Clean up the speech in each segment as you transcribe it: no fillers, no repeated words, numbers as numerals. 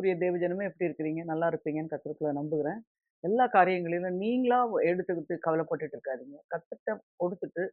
அன்புக்குரிய தேவஜனமே எப்படி இருக்கிறீங்க? நல்லா இருப்பீங்கன்னு கர்த்தருக்குள்ள நம்புகிறேன். எல்லா காரியங்களிலும் நீங்களா எடுத்துக்கிட்டு கவலைப்பட்டுட்டு இருக்காதீங்க. கர்த்தர்ட்ட கொடுத்துட்டு,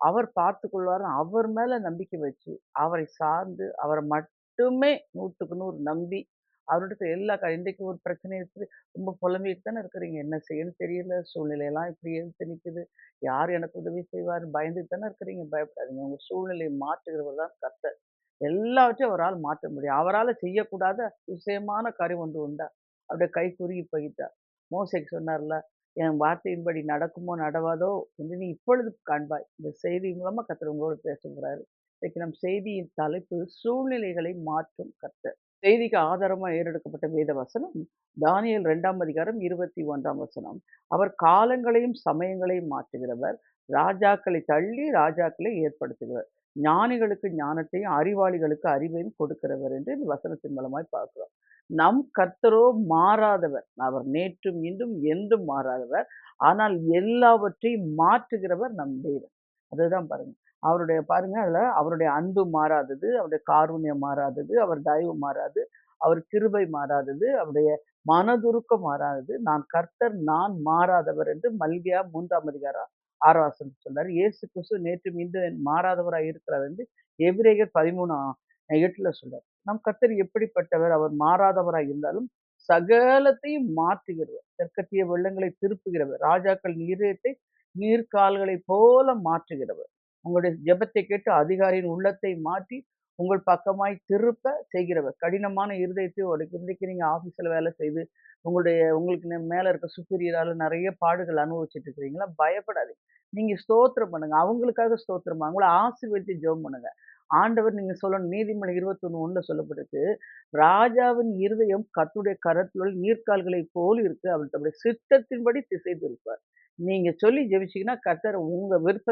அவர் பார்த்துக்கொள்வார்ன்னு அவர் மேல நம்பிக்கை வச்சு, அவரை சார்ந்து, அவர மட்டுமே 100க்கு 100 நம்பி, அவரிடத்துல எல்லா இன்றைக்கு ஒரு பிரச்சனை இருக்குது. ரொம்ப புலம்பிட்டு தானே இருக்கிறீங்க. என்ன செய்யணும்னு தெரியல. சூழ்நிலையெல்லாம் இப்படி எதிர்த்து நிக்குது. யார் எனக்கு உதவி செய்வார்? பயந்துட்டு தானே இருக்கிறீங்க. பயப்படாதீங்க. உங்க சூழ்நிலையை மாற்றுகிறவர் தான் கர்த்தர். எல்லாவற்றையும் அவரால் மாற்ற முடியும். அவரால செய்யக்கூடாத அதிசயமான காரியம் ஒன்று உண்டா? அப்படியே கை குறுகி போயிட்டார். மோசேக்கு சொன்னார்ல, "என் வார்த்தையின்படி நடக்குமோ, நடவாதோ என்று நீ இப்பொழுது காண்பாய்." இந்த செய்தி மூலமா கர்த்தர் உங்களோடு பேச போறாரு. இன்னைக்கு நம் செய்தியின் தலைப்பு சூழ்நிலைகளை மாற்றும் கர்த்தர். செய்திக்கு ஆதாரமா ஏறெடுக்கப்பட்ட வேத வசனம் தானியேல் 2ஆம் அதிகாரம் 21ஆம் வசனம். அவர் காலங்களையும் சமயங்களையும் மாற்றுகிறவர். ராஜாக்களை தள்ளி ராஜாக்களை ஏற்படுத்துகிறவர். ஞானிகளுக்கு ஞானத்தையும், அறிவாளிகளுக்கு அறிவையும் கொடுக்கிறவர் என்று இந்த வசனத்தின் மூலமாய் பார்க்கிறோம். நம் கர்த்தரோ மாறாதவர். அவர் நேற்றும், இன்றும், என்றும் மாறாதவர். ஆனால் எல்லாவற்றையும் மாற்றுகிறவர் நம் தேவன். அதுதான் பாருங்க. அவருடைய பாருங்க அதுல அவருடைய அன்பு மாறாதது, அவருடைய காருண்யம் மாறாதது, அவர் தயவு மாறாது, அவர் கிருபை மாறாதது, அவருடைய மனதுருக்கம் மாறாதது. நான் கர்த்தர், நான் மாறாதவர் என்று மல்கியா 3ஆம் அதிகாரம் 6ஆம் வசனம் சொல்றாரு. இயேசு கிறிஸ்து நேற்றும் இன்றும் மாறாதவராய் இருக்கிறார் என்று எபிரேயர் 13:8 சொல்றார். நம் கர்த்தர் எப்படிப்பட்டவர்? அவர் மாறாதவராய் இருந்தாலும் சகலத்தையும் மாற்றுகிறவர். தெற்கத்திய வெள்ளங்களை திருப்புகிறவர். ராஜாக்களின் இதயத்தை நீர்க்கால்களைப் போல மாற்றுகிறவர். உங்களுடைய ஜெபத்தை கேட்டு அதிகாரியின் உள்ளத்தை மாற்றி உங்கள் பக்கமாய் திருப்ப செய்கிறவர். கடினமான இருதயத்தை உடைக்க இன்றைக்கு நீங்க ஆஃபீஸ்ல வேலை செய்து உங்களுக்கு மேல இருக்க சுப்பீரியரால நெறைய பாடுகள் அனுபவிச்சுட்டு இருக்கிறீங்களா? பயப்படாதீங்க. நீங்க ஸ்தோத்திரம் பண்ணுங்க. அவங்களுக்காக ஸ்தோத்திரம் பண்ணுங்க. அவங்கள ஆசீர்வதித்து ஜெபம் பண்ணுங்க. ஆண்டவர் நீங்க சொல்லணும். நீதிமொழி 21:1 சொல்லப்பட்டிருக்கு. ராஜாவின் இருதயம் கர்த்தருடைய கரத்திலுள்ள நீர்க்கால்களைப் போல் இருக்கு. அவர் தம்முடைய சித்தத்தின்படி திசை திருப்பார். நீங்க சொல்லி ஜெபிச்சீங்கன்னா, கர்த்தர் உங்க விருப்ப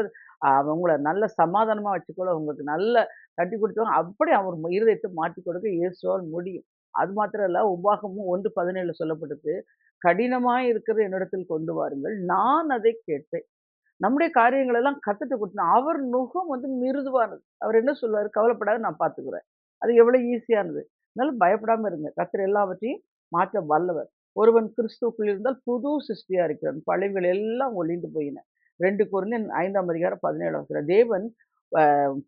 உங்கள நல்ல சமாதானமா வச்சுக்கொள்ள, உங்களுக்கு நல்ல தட்டி குடுத்தவங்க அப்படியே அவர் இருதயத்த மாற்றிக் கொடுக்க இயேசுவால் முடியும். அது மாத்திரம் இல்ல, உபாகமும் 1:17 சொல்லப்பட்டிருக்கு. கடினமாய் இருக்கிறதை என்னிடத்தில் கொண்டு வாருங்கள். நான் அதை கேட்பேன். நம்முடைய காரியங்கள் எல்லாம் கர்த்தர்ட்ட குடுத்தோம். அவர் நுகம் வந்து மிருதுவானது. அவர் என்ன சொல்லுவாரு? கவலைப்படாத நான் பார்த்துக்கிறேன். அது எவ்வளவு ஈஸியானது. அதனால பயப்படாம இருங்க. கர்த்தர் எல்லாவற்றையும் மாற்ற வல்லவர். ஒருவன் கிறிஸ்துவுக்குள் இருந்தால் புது சிருஷ்டியா இருக்கிறான். பழையவைகள் எல்லாம் ஒழிந்து போயின. 2 கொரிந்தியர் 5ஆம் அதிகாரம் 17ஆம் வசனம். தேவன் அ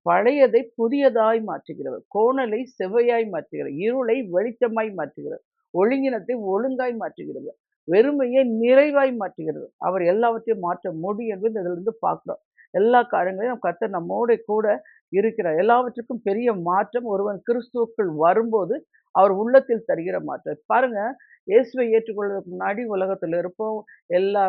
பழையதை புதியதாய் மாற்றுகிறவர். கோணலை செவ்வையாய் மாற்றுகிறவர். இருளை வெளிச்சமாய் மாற்றுகிறவர். ஒழுங்கினத்தை ஒழுங்காய் மாற்றுகிறவர். வெறுமையை நிறைவாய் மாற்றுகிறது. அவர் எல்லாவற்றையும் மாற்ற முடியும் என்பது இதிலிருந்து பார்க்கிறோம். எல்லா காரியங்களையும் கர்த்தர் நம்மோட கூட இருக்கிறார். எல்லாவற்றுக்கும் பெரிய மாற்றம் ஒருவன் கிறிஸ்துவுக்குள் வரும்போது அவர் உள்ளத்தில் தருகிற மாற்றம். பாருங்க, இயேசுவை ஏற்றுக்கொள்வதற்கு முன்னாடி உலகத்துல இருப்போம். எல்லா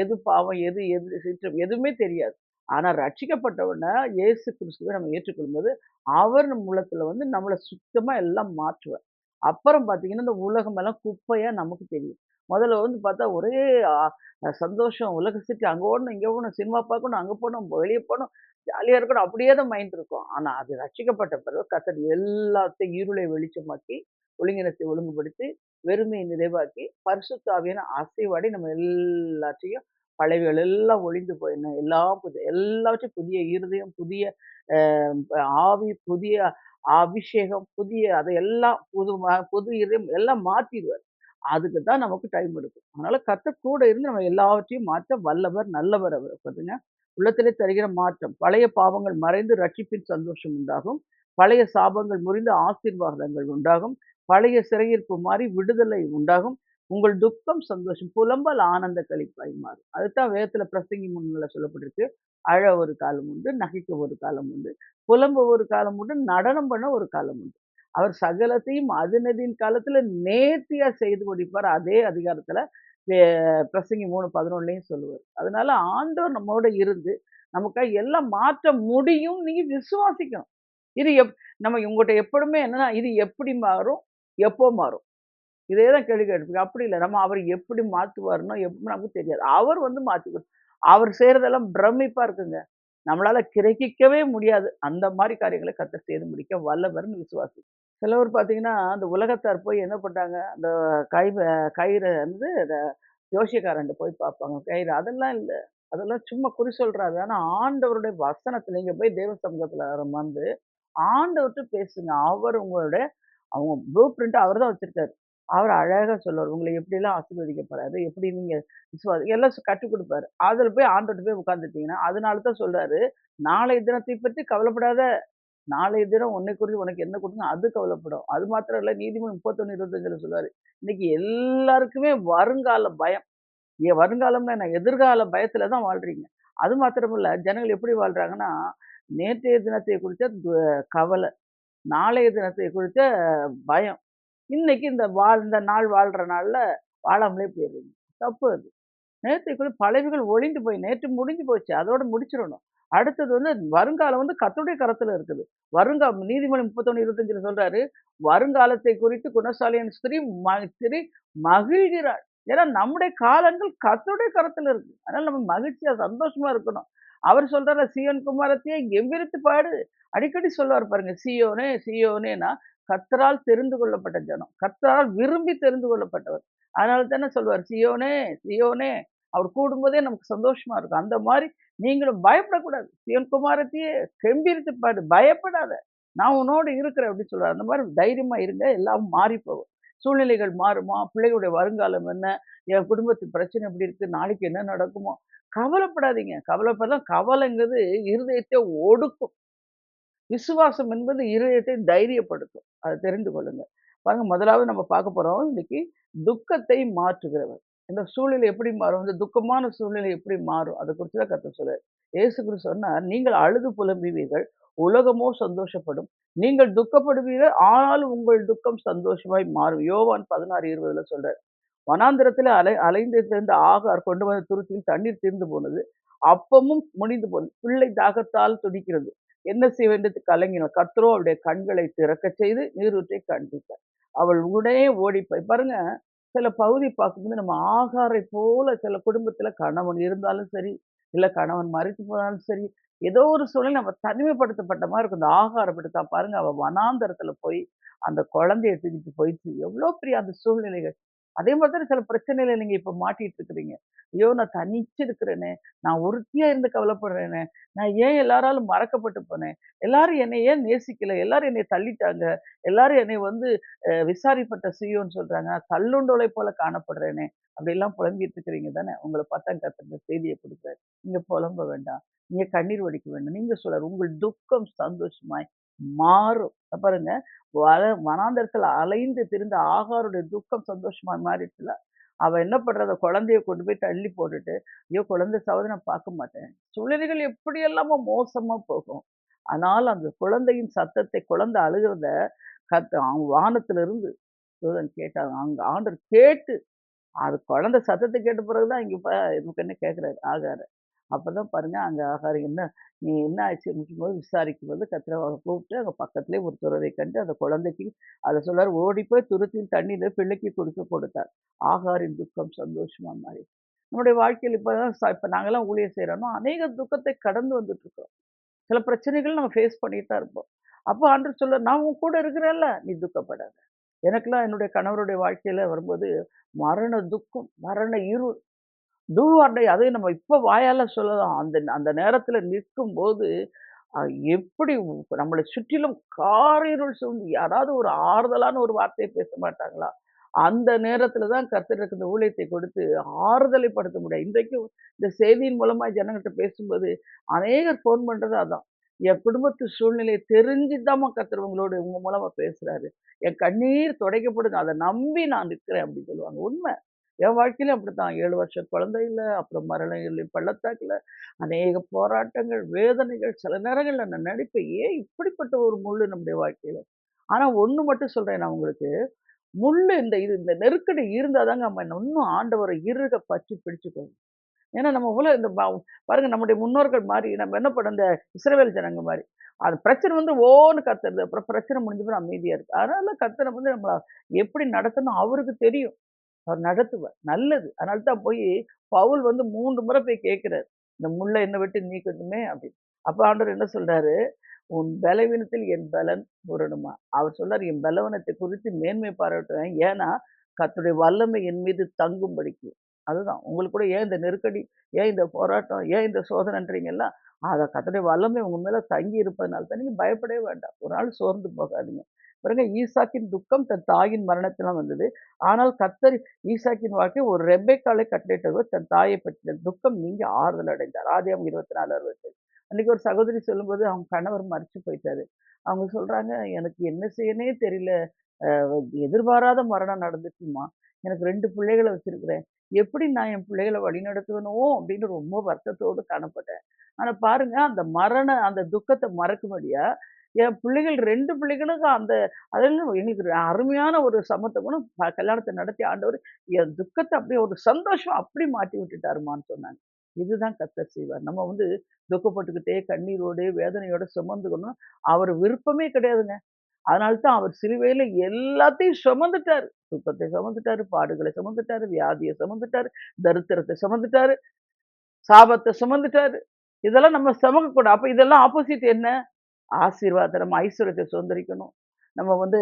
எது பாவம், எது எது சீற்றம் எதுவுமே தெரியாது. ஆனா ரட்சிக்கப்பட்ட உடனே இயேசு கிறிஸ்துவை நம்ம ஏற்றுக்கொள்ளும்போது, அவர் நம்ம உள்ளத்துல வந்து நம்மள சுத்தமா எல்லாம் மாற்றுவார். அப்புறம் பார்த்தீங்கன்னா, இந்த உலகம் எல்லாம் குப்பையா நமக்கு தெரியும். முதல்ல வந்து பார்த்தா ஒரே அ சந்தோஷம். உலக சுற்றி அங்க ஓடணும், இங்க ஓடணும், சினிமா பார்க்கணும், அங்க போணும், வெளிய போணும், ஜாலியா இருக்கணும். அப்படியே தான் மைண்ட் இருக்கும். ஆனா அது ரட்சிக்கப்பட்ட பிறகு கர்த்தர் எல்லாத்தையும் இருளை வெளிச்சமாக்கி, ஒழுங்கினத்தை ஒழுங்குபடுத்தி, வெறுமையை நிறைவாக்கி, பரிசுத்த ஆவியான அசைவாடி நம்ம எல்லாத்தையும் பழையவைகள் எல்லாம் ஒழிந்து போயின. எல்லாம் எல்லாவற்றையும் புதிய இருதயம், புதிய அ ஆவி, புதிய அபிஷேகம், புதிய அதையெல்லாம் புது இதயம் எல்லாம் மாத்திருவாரு. அதுக்கு தான் நமக்கு டைம் எடுக்கும். அதனால கர்த்தர் கூட இருந்து நம்ம எல்லாவற்றையும் மாற்ற வல்லவர், நல்லவர் அவர். பாத்தீங்க, உள்ளத்திலே தருகிற மாற்றம். பழைய பாவங்கள் மறைந்து ரட்சிப்பின் சந்தோஷம் உண்டாகும். பழைய சாபங்கள் முறிந்து ஆசீர்வாதங்கள் உண்டாகும். பழைய சிறையிருப்பு மாறி விடுதலை உண்டாகும். உங்கள் துக்கம் சந்தோஷம், புலம்பல் ஆனந்த களிப்பாய் மாறும். அதுதான் வேதத்துல பிரசங்கி 3:ல சொல்லப்பட்டிருக்கு. அழ ஒரு காலம் உண்டு, நகைக்க ஒரு காலம் உண்டு, புலம்ப ஒரு காலம் உண்டு, நடனம் பண்ண ஒரு காலம் உண்டு. அவர் சகலத்தையும் அதினதின் காலத்துல நேர்த்தியா செய்து முடிப்பார். அதே அதிகாரத்துல வே பிரசங்கி 3:11லயும் சொல்லுவாரு. அதனால ஆண்டவர் நம்மோட இருந்து, நமக்காக எல்லாம் மாற்ற முடியும். நீங்க விசுவாசிக்கணும். இது நம்ம உங்கட்ட எப்பவுமே என்னன்னா, இது எப்படி மாறும்? எப்போ மாறும்? இதே தான் கேள்வி கேட்டுருப்பீங்க. அப்படி இல்ல. அவர் எப்படி மாத்துவாருன்னா, நமக்கு தெரியாது. அவர் வந்து மாத்திக்குவார். அவர் செய்றதெல்லாம் பிரமிப்பா இருக்குங்க. நம்மளால கிரகிக்கவே முடியாது. அந்த மாரி காரியங்கள கர்த்தர் செய்து முடிக்க வல்லவர்ன்னு சிலவர் பார்த்தீங்கன்னா, அந்த உலகத்தார் போய் என்ன பண்றாங்க, அந்த கயிற வந்து ஜோசியக்காரன்ட்ட போய் பார்ப்பாங்க. கயிறு அதெல்லாம் இல்ல. அதெல்லாம் சும்மா குறி சொல்றாரு. ஆனா ஆண்டவருடைய வசனத்துல நீங்க போய் தேவ சமூகத்துல அமர்ந்து, ஆண்டவர்ட்ட பேசுங்க. அவர் உங்களுடைய அவங்க ப்ளூ பிரிண்ட் அவர் தான் வச்சிருக்காரு. அவர் அழகா சொல்லுவாரு. உங்கள எப்படிலாம் ஆசீர்வதிக்க போறாரு, எப்படி நீங்க எல்லாம் கற்றுக் குடுப்பாரு. அதுல போய் ஆண்டவர்ட்ட போய் உட்கார்ந்துட்டீங்கன்னா, அதனால தான் சொல்றாரு, "நாளைய தினத்தை பற்றி கவலைப்படாத. நாளைய தினம் உன்னை குறித்து உனக்கு என்ன கொடுக்கணும் அது கவலைப்படும்." அது மாத்திரம் இல்ல நீதிமொழி 31:25ல சொல்றாரு. இன்னைக்கு எல்லாருக்குமே வருங்கால பயம். வருங்காலம்னா என்ன? எதிர்கால பயத்துல தான் வாழ்றீங்க. அது மாத்திரமல்ல, ஜனங்கள் எப்படி வாழ்றாங்கன்னா, நேற்றைய தினத்தை குறித்த கவல, நாளைய தினத்தை குறித்த பயம். இன்னைக்கு இந்த நாள் வாழ்ற நாள்ல வாழாமலே போயிடுறீங்க. தப்பு அது. நேற்றைக்குள்ள பழையவைகள் ஒழிந்து போய் நேற்று முடிஞ்சு போச்சு. அதோட முடிச்சிரணும். அடுத்தது வருங்காலம் கர்த்தருடைய கரத்துல இருக்குது. நீதிமொழி 31:25ல சொல்றாரு, வருங்காலத்தை குறித்து குணசாலியான ஸ்திரீ மகிழ்கிறாள். ஏன்னா நம்முடைய காலங்கள் கர்த்தருடைய கரத்துல இருக்கு. அதனால நம்ம மகிழ்ச்சியா, சந்தோஷமா இருக்கணும். அவர் சொல்றாரு, "சீயோன் குமாரத்தியே எவ்விருத்து பாடு." அடிக்கடி சொல்லுவாரு பாருங்க. சீயோனே, சீயோனேன்னா கர்த்தரால் தெரிந்து கொள்ளப்பட்ட ஜனம். கர்த்தரால் விரும்பி தெரிந்து கொள்ளப்பட்டவர். அதனால தானே சொல்லுவாரு, "சீயோனே, சீயோனே." அவர் கூடும்போதே நமக்கு சந்தோஷமா இருக்கும். அந்த மாரி நீங்களும் பயப்படக்கூடாது. "சீயோன் குமாரத்தியே கெம்பீரித்து பாடு, பயப்படாத. நான் உன்னோடு இருக்கிறேன்." அப்படின்னு சொல்றாரு. அந்த மாரி தைரியமா இருங்க. எல்லாம் மாறி போகும். சூழ்நிலைகள் மாறுமா? பிள்ளைகளுடைய வருங்காலம் என்ன? என் குடும்பத்து பிரச்சனை எப்படி இருக்கு? நாளைக்கு என்ன நடக்குமோ? கவலைப்படாதீங்க. கவலைங்கிறது இருதயத்தை ஒடுக்கும். விசுவாசம் என்பது இருதயத்தை தைரியப்படுத்தும். அத தெரிந்து கொள்ளுங்க. பாருங்க முதலாவது நம்ம பார்க்க போறோம் இன்னைக்கு துக்கத்தை மாற்றுகிறவர். இந்த சூழ்நிலை எப்படி மாறும்? இந்த துக்கமான சூழ்நிலை எப்படி மாறும்? அத குறிச்சு தான் கர்த்தர் சொல்றாரு. இயேசு கிறிஸ்து சொன்னார், "நீங்கள் அழுது புலம்புவீர்கள், உலகமோ சந்தோஷப்படும். நீங்கள் துக்கப்படுவீர்கள், ஆனாலும் உங்கள் துக்கம் சந்தோஷமாய் மாறும்." யோவான் 16:20ல சொல்றாரு. வனாந்திரத்திலே அலைந்து திரிந்த ஆகார் கொண்டு வந்த துருத்தியில் தண்ணீர் தீர்ந்து போனது. அப்பமும் முடிந்து போனது. பிள்ளை தாகத்தால் துடிக்கிறது. என்ன செய்வது என்று கலங்கினாள். கர்த்தரோ அவளுடைய கண்களை திறக்கச் செய்து நீரூற்றை காண்பித்தார். அவள் உடனே ஓடிப்போய் பாருங்க, சில பகுதி பார்க்கும்போது நம்ம ஆகாரை போல சில குடும்பத்தில கணவன் இருந்தாலும் சரி, இல்ல கணவன் மரித்து போனாலும் சரி, ஏதோ ஒரு சூழ்நிலை நம்ம தனிமைப்படுத்தப்பட்ட மாரி இருக்கும். இந்த ஆகார் அப்படித்தான் பாருங்க, அவ வனாந்தரத்தில போய் அந்த குழந்தைய தூக்கிட்டு போயிடுச்சு. எவ்வளோ பெரிய அந்த சூழ்நிலைகள். அதே மாதிரி தானே சில பிரச்சனையில நீங்க இப்ப மாட்டிட்டு இருக்கிறீங்க. ஐயோ! நான் தனிச்சு இருக்கிறேனே! நான் ஒருத்தியா இருந்து கவலைப்படுறேனே! நான் ஏன் எல்லாராலும் மறக்கப்பட்டு போனேன்? எல்லாரும் என்னை ஏன் நேசிக்கல? எல்லாரும் என்னைய தள்ளிட்டாங்க. எல்லாரும் என்னைய விசாரிப்பட்ட சீயோன்னு சொல்றாங்க. நான் தள்ளுண்டோலை போல காணப்படுறேனே! அப்படிலாம் புலம்பிட்டு இருக்கிறீங்க தானே! உங்கள பார்த்தா கர்த்தர் இந்த செய்திய குடுக்குறாரு. நீங்க புலம்ப வேண்டாம். நீங்க கண்ணீர் வடிக்க வேண்டாம். நீங்க சொல்றாரு, உங்கள் துக்கம் சந்தோஷமாய் மாறும். பாருங்க, வனாந்தரத்துல அலைந்து திரிந்த ஆகாருடைய துக்கம் சந்தோஷமா மாறிடுச்சுல. அவ என்ன பண்றா? அந்த குழந்தைய கொண்டு போய் தள்ளி போட்டுட்டு, ஐயோ! குழந்தை சாவுது நான் பார்க்க மாட்டேன். சூழ்நிலைகள் எப்படியெல்லாமோ மோசமா போகும். ஆனால் அந்த குழந்தையின் சத்தத்தை குழந்தை அழுகிறத வானத்திலிருந்து தூதன் கேட்டாங்க. அங்க ஆண்டவர் கேட்டு அது குழந்தை சத்தத்த கேட்ட பிறகு தான் இங்க இதுக்கு கேட்கிறாரு ஆகார. அப்பதான் பாருங்க அங்க ஆகார் நீ என்ன ஆச்சுன்னு இருக்கும்போது விசாரிக்கும்போது கர்த்தர் அவர கூப்பிட்டு அங்க பக்கத்திலேயே ஒரு துறவை கண்டு அந்த குழந்தைக்கு அத சொல்றாரு ஓடிப்போய் துருத்தியின் தண்ணீர பிள்ளைக்கு கொடுத்தார். ஆகாரின் துக்கம் சந்தோஷமா மாறி. நம்முடைய வாழ்க்கையில இப்ப நாங்கலாம் ஊழியம் செய்றோம்னா, அநேக துக்கத்தை கடந்து வந்துட்டு இருக்கோம். சில பிரச்சனைகள் நம்ம ஃபேஸ் பண்ணிட்டு தான் இருப்போம். அப்போ ஆண்டவர் சொல்றார், "நான் உன் கூட இருக்கிறேன்ல, நீ துக்கப்படாத." எனக்கெல்லாம் என்னுடைய கணவருடைய வாழ்க்கையில வரும்போது, மரண துக்கம், மரண இருள் டூ ஆர் டை அதையும் நம்ம இப்ப வாயால சொல்லலாம். அந்த அந்த நேரத்துல நிற்கும்போது, அ எப்படி நம்மள சுற்றிலும் காரிருள் சூழ்ந்து யாராவது ஒரு ஆறுதலான ஒரு வார்த்தைய பேச மாட்டாங்களா? அந்த நேரத்துல தான் கர்த்தர் எனக்கு இந்த ஊழியத்தை கொடுத்து ஆறுதலை படுத்த முடியும். இன்றைக்கும் இந்த செய்தியின் மூலமா ஜனங்கள்ட்ட பேசும்போது, அநேகர் ஃபோன் பண்றது அதான். என் குடும்பத்து சூழ்நிலைய தெரிஞ்சுதாம்மா கர்த்தர் உங்க மூலமா பேசுறாரு. என் கண்ணீர் துடைக்கப்படுது. அத நம்பி நான் நிற்கிறேன் அப்படின்னு சொல்லுவாங்க. உண்ம. என் வாழ்க்கையிலும் அப்படித்தான். 7 வருஷம் குழந்தை இல்ல. அப்புறம் மரண பள்ளத்தாக்குல அநேக போராட்டங்கள், வேதனைகள். சில நேரங்கள்ல நான் நினைப்பேன், ஏன் இப்படிப்பட்ட ஒரு முள்ளு நம்முடைய வாழ்க்கையில? ஆனா ஒண்ணு மட்டும் சொல்றேன் நான் உங்களுக்கு. முள்ளு இந்த நெருக்கடி இருந்தா தாங்க நம்ம இன்னும் ஆண்டவர இறுக பற்றி பிடிச்சுக்கணும். ஏன்னா நம்ம இந்த பாருங்க நம்முடைய முன்னோர்கள் மாரி நம்ம என்ன பண்ணோம், இந்த இஸ்ரவேல் ஜனங்க மாரி. அது பிரச்சனை ஓன்னு கத்துறது. அப்புறம் பிரச்சனை முடிஞ்ச பிறகு அமைதியா இருக்கு. அதனால கர்த்தர் நம்மள எப்படி நடத்தணும் அவருக்கு தெரியும். அவர் நடத்துவார். நல்லது. அதனால தான் பவுல் 3 முறை போய் கேட்கிறாரு. இந்த முள்ள என்ன விட்டு நீக்கட்டுமே அப்படின்னு. அப்ப ஆண்டவர் என்ன சொல்றாரு, உன் பலவீனத்தில் என் பலன் பூரணமா. அவர் சொல்றாரு, என் பலவீனத்தை குறித்து மேன்மை பாராட்டுவேன். ஏன்னா, கர்த்தருடைய வல்லமை என் மீது தங்கும்படிக்கு. அதுதான். உங்களுக்கு கூட ஏன் இந்த நெருக்கடி, ஏன் இந்த போராட்டம், ஏன் இந்த சோதனைன்றீங்கல்ல, அத கர்த்தருடைய வல்லமை உங்க மேல தங்கி இருப்பதனால தான் நீங்க பயப்படவே வேண்டாம். ஒரு நாள் சோர்ந்து போகாதீங்க. பாருங்க ஈசாக்கின் துக்கம் தன் தாயின் மரணத்தினால் வந்தது. ஆனால் கர்த்தர் ஈசாக்கின் வாழ்க்கை ஒரு ரெபெக்காளை கட்டளையிட்டவர் தன் தாயை பற்றின துக்கம் நீங்கி ஆறுதல் அடைந்தார். ஆதியாகமம் 24:67. அன்னைக்கு ஒரு சகோதரி சொல்லும்போது அவங்க கணவர் மரிச்சு போயிட்டாரு. அவங்க சொல்றாங்க, "எனக்கு என்ன செய்யன்னே தெரியல. அ எதிர்பாராத மரணம் நடந்துச்சும்மா. எனக்கு 2 பிள்ளைகள வச்சிருக்கிறேன். எப்படி நான் என் பிள்ளைகள வழிநடத்துவேனோ அப்படின்னு ரொம்ப வருத்தத்தோடு காணப்பட்டேன். ஆனா பாருங்க, அந்த துக்கத்த மறக்கும்படியா, என் பிள்ளைகள் 2 பிள்ளைகளுக்கும் அதெல்லாம் எங்களுக்கு ஒரு அருமையான ஒரு சமத்துவமும் கல்யாணத்த நடத்தி ஆண்டவர் என் துக்கத்த அப்படியே ஒரு சந்தோஷமா அப்படி மாத்தி விட்டுட்டாருமான்னு சொன்னாங்க. இதுதான் கர்த்தர் செய்வார். நம்ம வந்து துக்கப்பட்டுக்கிட்டே, கண்ணீரோடு, வேதனையோட சுமந்துக்கணும். அவர் விருப்பமே கிடையாதுங்க. அதனால தான் அவர் சிலுவையில எல்லாத்தையும் சுமந்துட்டாரு. துக்கத்தை சுமந்துட்டாரு, பாடுகளை சுமந்துட்டாரு, வியாதிய சுமந்துட்டாரு, தரித்திரத்த சுமந்துட்டாரு, சாபத்த சுமந்துட்டாரு. இதெல்லாம் நம்ம சுமக்கக்கூடாது. அப்ப இதெல்லாம் ஆப்போசிட் என்ன? ஆசீர்வாதம். நம்ம ஐஸ்வர்யத்த சுதந்திரிக்கணும். நம்ம வந்து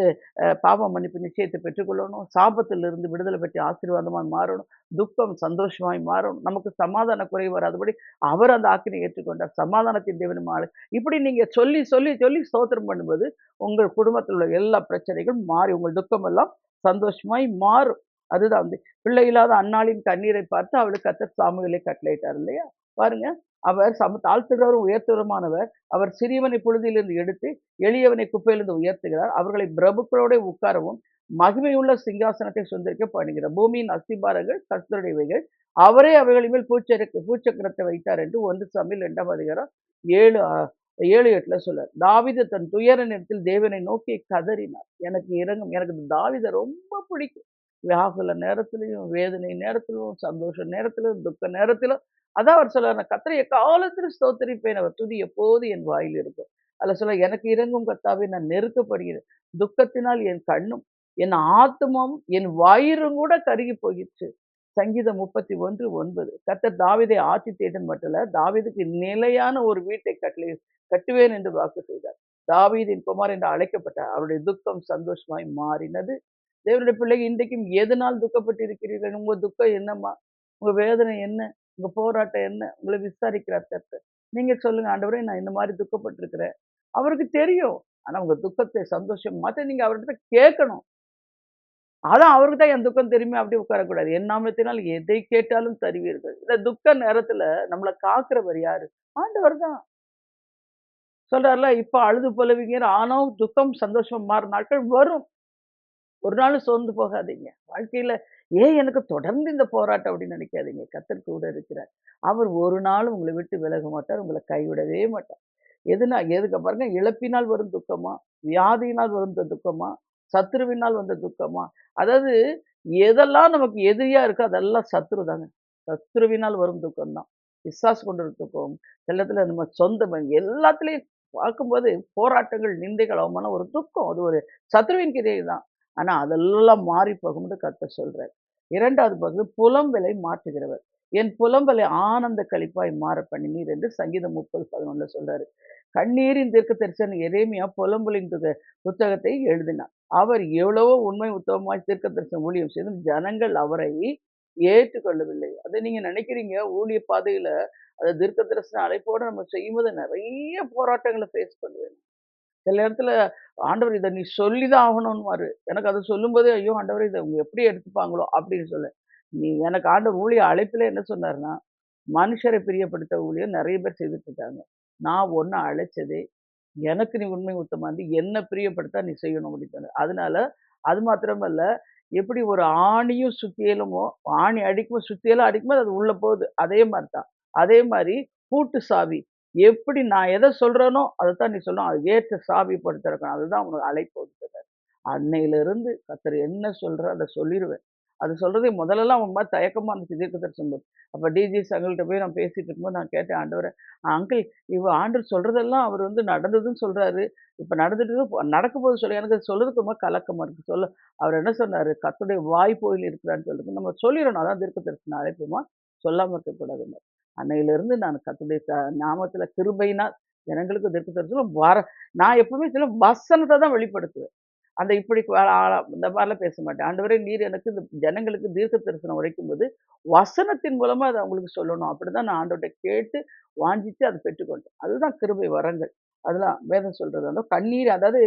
பாவ மன்னிப்பு நிச்சயத்த பெற்றுக்கொள்ளணும். சாபத்திலிருந்து விடுதலை பெற்று ஆசீர்வாதமாய் மாறணும். துக்கம் சந்தோஷமாய் மாறணும். நமக்கு சமாதான குறைவு வராதபடி அவர் அந்த ஆக்கினை ஏற்றுக்கொண்டார். சமாதானத்தின் தேவனுமாய் இப்படி நீங்க சொல்லி, சொல்லி, சொல்லி ஸ்தோத்திரம் பண்ணும்போது, உங்கள் குடும்பத்தில் உள்ள எல்லா பிரச்சனைகளும் மாறி, உங்கள் துக்கம் எல்லாம் சந்தோஷமாய் மாறும். அதுதான் வந்து பிள்ளை இல்லாத அன்னாளின் கண்ணீரை பார்த்து அவளுக்கு கர்த்தர் சாமுவேலை கட்டளையிட்டார் இல்லையா? பாருங்க. அவர் தாழ்த்துகிறவரும் உயர்த்துகிறவருமானவர். அவர் சிறியவனை புழுதியிலிருந்து எடுத்து எளியவனை குப்பையிலிருந்து உயர்த்துகிறார். அவர்களை பிரபுக்களோட உட்காரவும், மகிமையுள்ள சிங்காசனத்தை சுதந்திரிக்க பண்ணுகிறார். பூமியின் அஸ்திபாரங்கள் கர்த்தருடையவைகள். அவரே அவைகளின் மேல் பூச்சக்கரத்தை வைத்தார் என்று 1 சாமுவேல் 2ஆம் அதிகாரம் 7 7:8 சொல்றார். தாவீது தன் துயர நேரத்தில் தேவனை நோக்கி கதறினார். எனக்கு இரங்கும். எனக்கு இந்த தாவீத ரொம்ப பிடிக்கும். வியாகுல நேரத்திலும், வேதனை நேரத்திலும், சந்தோஷ நேரத்திலும், துக்க நேரத்திலும் அதான் அவர் சொல்றாரு, நான் கர்த்தரை எக்காலத்திலும் ஸ்தோத்திரிப்பேன். அவர் துதி எப்போதும் என் வாயில் இருக்கும். அதுல சொல்ல எனக்கு இரங்கும் கர்த்தாவே, நான் நெருக்கப்படுகிறேன். துக்கத்தினால் என் கண்ணும், என் ஆத்துமாவும், என் வயிறும் கூட கருகி போயிற்று. சங்கீதம் 31:9. கர்த்தர் தாவீதை ஆட்சி தேடன் மட்டும் இல்ல, தாவீதுக்கு நிலையான ஒரு வீட்டை கட்டுவேன் என்று வாக்கு செய்தார். தாவீதின் குமாரன் என்று அழைக்கப்பட்டார். அவருடைய துக்கம் சந்தோஷமாய் மாறினது. தேவனுடைய பிள்ளைகள் இன்றைக்கும் எதனால் துக்கப்பட்டு இருக்கிறீர்கள்? உங்க துக்கம் என்னம்மா? உங்க வேதனை என்ன? உங்க போராட்டம் என்ன? உங்கள விசாரிக்கிறார் கர்த்தர். நீங்க சொல்லுங்க, ஆண்டவரே நான் இந்த மாரி துக்கப்பட்டுருக்கிறேன். அவருக்கு தெரியும். ஆனா உங்க துக்கத்தை சந்தோஷம் மாத்த நீங்க அவர்கிட்ட கேட்கணும். அதான் அவருக்கு தான் என் துக்கம் தெரியுமே அப்படி உட்காரக்கூடாது. என் நாமத்தினால் எதை கேட்டாலும் தருவீர்கள். இந்த துக்க நேரத்துல நம்மள காக்கிறவர் யாரு? ஆண்டவர் தான். சொல்றார்ல, இப்ப அழுது புலம்பிங்க. ஆனாலும் துக்கம் சந்தோஷமா மாறுற நாட்கள் வரும். ஒரு நாளும் சோர்ந்து போகாதீங்க. வாழ்க்கையில ஏன் எனக்கு தொடர்ந்து இந்த போராட்டம் அப்படின்னு நினைக்காதீங்க. கர்த்தர் கூட இருக்கிறார். அவர் ஒரு நாளும் உங்கள விட்டு விலக மாட்டார். உங்கள கைவிடவே மாட்டார். எதுக்கு பாருங்க, இழப்பினால் வரும் துக்கமா? வியாதியினால் வரும் துக்கமா? சத்துருவினால் வந்த துக்கமா? அதாவது எதெல்லாம் நமக்கு எதிரியா இருக்கோ அதெல்லாம் சத்துரு தாங்க. சத்துருவினால் வரும் துக்கம் தான். பிசாசு கொண்டு வரும் துக்கம். சில இடத்துல நம்ம சொந்த எல்லாத்துலயும் பார்க்கும்போது போராட்டங்கள், நிந்தைகள், அவமானம் ஒரு துக்கம். அது ஒரு சத்துருவின் கிரியை தான். ஆனா அதெல்லாம் மாறி போகும்னு கர்த்தர் சொல்றார். 2வது பகுதி புலம்பலை மாற்றுகிறவர். என் புலம்பலை ஆனந்த களிப்பாய் மாற பண்ணினீர் என்று சங்கீதம் 30:11 சொல்றாரு. கண்ணீரின் தீர்க்கதரிசன் எரேமியா புலம்பலின் புத்தகத்தை எழுதினார். அவர் எவ்வளவோ உண்மை உத்தமமாய் தீர்க்கதரிசனம் ஊழியம் செய்தும் ஜனங்கள் அவரை ஏற்றுக்கொள்ளவில்லை. அதை நீங்க நினைக்கிறீங்க ஊழிய பாதையில அந்த தீர்க்கதரிசன அழைப்போட நம்ம செய்யும்போது நிறைய போராட்டங்கள ஃபேஸ் பண்ணுவேன். சில இடத்துல ஆண்டவர் இத நீ சொல்லி தான் ஆகணும்னுவாரு. எனக்கு அத சொல்லும்போதே, ஐயோ! ஆண்டவரே இத அவங்க எப்படி எடுத்துப்பாங்களோ அப்படின்னு சொல்லுவேன். எனக்கு ஆண்டவர் ஊழிய அழைப்பிலே என்ன சொன்னாருன்னா, மனுஷரை பிரியப்படுத்த ஊழியம் நெறைய பேர் செய்துட்டு இருக்காங்க. நான் உன்ன அழைச்சதே, எனக்கு நீ உண்மை உத்தமா இருந்து என்ன பிரியப்படுத்த நீ செய்யணும் அப்படின்னு சொன்னாரு. அதனால அது மாத்திரமல்ல, எப்படி ஒரு ஆணியும் சுத்தியலுமோ, ஆணி அடிக்கும்போது சுத்தியலும் அடிக்கும்போது அது உள்ள போகுது. அதே மாரி தான். அதே மாரி பூட்டு சாவி. எப்படி நான் எத சொல்றேனோ, அதத்தான் நீ சொல்லணும். அதுக்கு ஏற்ற சாவி போட்டு திறக்கணும். அதுதான் உனக்கு அழைப்பு சொன்னாரு. அன்னையிலிருந்து கர்த்தர் என்ன சொல்றாரோ அத சொல்லிருவேன். அது சொல்றதே முதல்லலாம் ஒரு மாரி தயக்கமா இருந்துச்சு தீர்க்கதரிசனம் போது. அப்ப டிஜிஎஸ் அங்கிள்ட்ட போய் நான் பேசிட்டு இருக்கும்போது நான் கேட்டேன், ஆண்டவரே, அங்கிள் ஆண்டவர் சொல்றதெல்லாம் அவர் வந்து நடந்ததுன்னு சொல்றாரு. இப்ப நடக்கப்போகுது சொல்லி எனக்கு அது சொல்றதுக்கு ரொம்ப கலக்கமா இருக்கு. அவர் என்ன சொன்னாரு? கர்த்தருடைய வாய்ப்போயில் இருக்கிறான்னு சொல்லிட்டு நம்ம சொல்லிறணும். அதான் தீர்க்கதரிசன அழைப்புமா, சொல்லாம இருக்கக்கூடாதுன்னாரு. அன்னையிலிருந்து நான் கர்த்தருடைய நாமத்தில கிருபையினால் ஜனங்களுக்கு தீர்க்கதரிசனம் நான் எப்பவுமே சில வசனத்த தான் வெளிப்படுத்துவேன். அந்த இப்படி இந்த மாதிரிலாம் பேச மாட்டேன். ஆண்டவரே நீர் எனக்கு இந்த ஜனங்களுக்கு தீர்க்க தரிசனம் உரைக்கும்போது, வசனத்தின் மூலமா அத அவங்களுக்கு சொல்லணும். அப்படிதான் நான் ஆண்டவர்ட்ட கேட்டு, வாஞ்சிச்சு அத பெற்றுக்கொண்டேன். அதுதான் கிருபை வரங்கள். அதெல்லாம் வேதம் சொல்றது. அந்த கண்ணீர் அதாவது